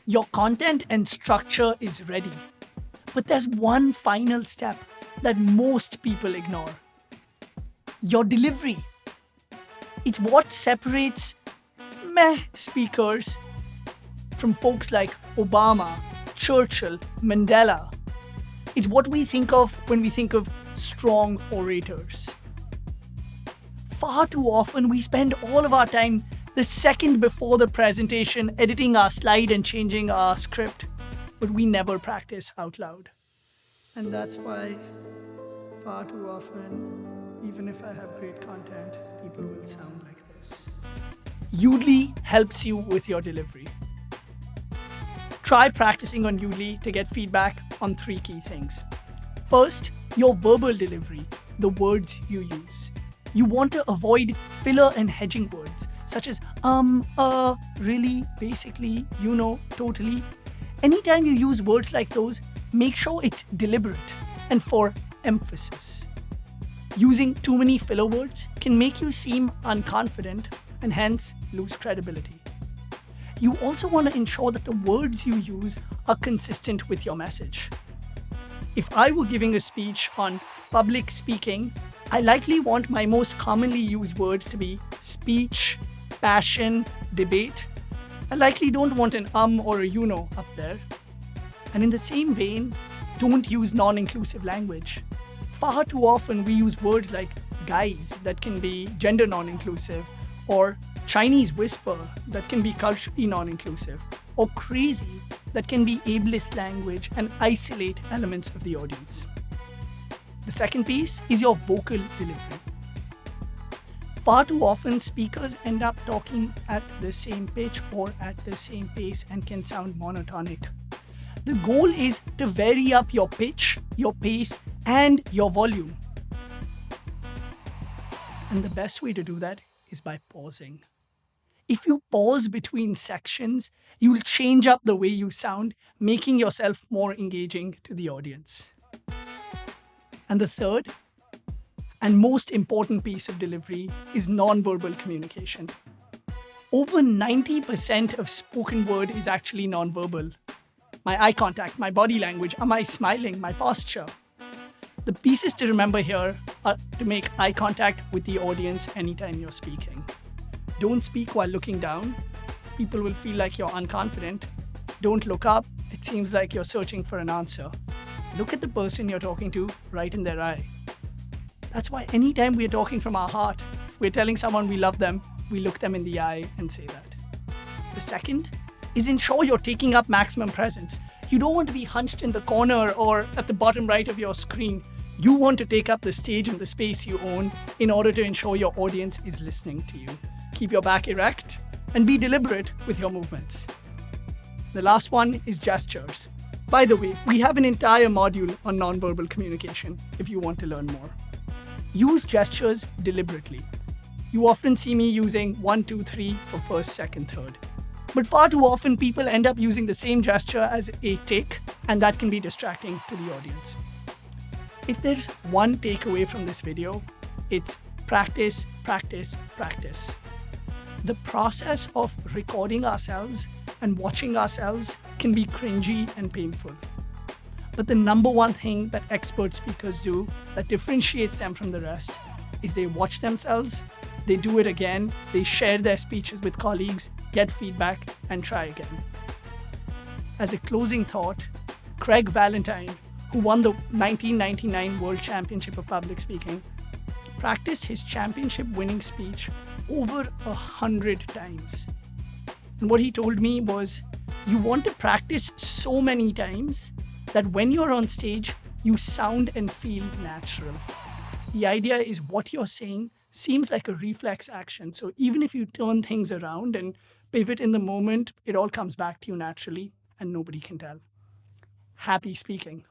Your content and structure is ready. But there's one final step that most people ignore. Your delivery. It's what separates meh speakers from folks like Obama, Churchill, Mandela. It's what we think of when we think of strong orators. Far too often we spend all of our time the second before the presentation editing our slide and changing our script, but we never practice out loud. And that's why far too often, even if I have great content, people will sound like this. Yoodli helps you with your delivery. Try practicing on Yoodli to get feedback on 3 key things. First, your verbal delivery, the words you use. You want to avoid filler and hedging words such as really, basically, totally. Anytime you use words like those, make sure it's deliberate and for emphasis. Using too many filler words can make you seem unconfident and hence lose credibility. You also want to ensure that the words you use are consistent with your message. If I were giving a speech on public speaking, I likely want my most commonly used words to be speech, passion, debate. I likely don't want an or a up there. And in the same vein, don't use non-inclusive language. Far too often we use words like guys that can be gender non-inclusive, or Chinese whisper that can be culturally non-inclusive, or crazy that can be ableist language and isolate elements of the audience. The second piece is your vocal delivery. Far too often, speakers end up talking at the same pitch or at the same pace and can sound monotonic. The goal is to vary up your pitch, your pace, and your volume. And the best way to do that is by pausing. If you pause between sections, you'll change up the way you sound, making yourself more engaging to the audience. And the third and most important piece of delivery is non-verbal communication. Over 90% of spoken word is actually non-verbal. My eye contact, my body language, am I smiling, my posture. The pieces to remember here are to make eye contact with the audience anytime you're speaking. Don't speak while looking down. People will feel like you're unconfident. Don't look up. It seems like you're searching for an answer. Look at the person you're talking to right in their eye. That's why anytime we're talking from our heart, if we're telling someone we love them, we look them in the eye and say that. The second is ensure you're taking up maximum presence. You don't want to be hunched in the corner or at the bottom right of your screen. You want to take up the stage and the space you own in order to ensure your audience is listening to you. Keep your back erect and be deliberate with your movements. The last one is gestures. By the way, we have an entire module on nonverbal communication if you want to learn more. Use gestures deliberately. You often see me using 1, 2, 3 for first, second, third. But far too often people end up using the same gesture as a tick, and that can be distracting to the audience. If there's one takeaway from this video, it's practice, practice, practice. The process of recording ourselves and watching ourselves can be cringy and painful. But the number one thing that expert speakers do that differentiates them from the rest is they watch themselves, they do it again, they share their speeches with colleagues, get feedback, and try again. As a closing thought, Craig Valentine, who won the 1999 World Championship of Public Speaking, practiced his championship-winning speech over 100 times. And what he told me was, you want to practice so many times that when you're on stage, you sound and feel natural. The idea is what you're saying seems like a reflex action. So even if you turn things around and pivot in the moment, it all comes back to you naturally and nobody can tell. Happy speaking.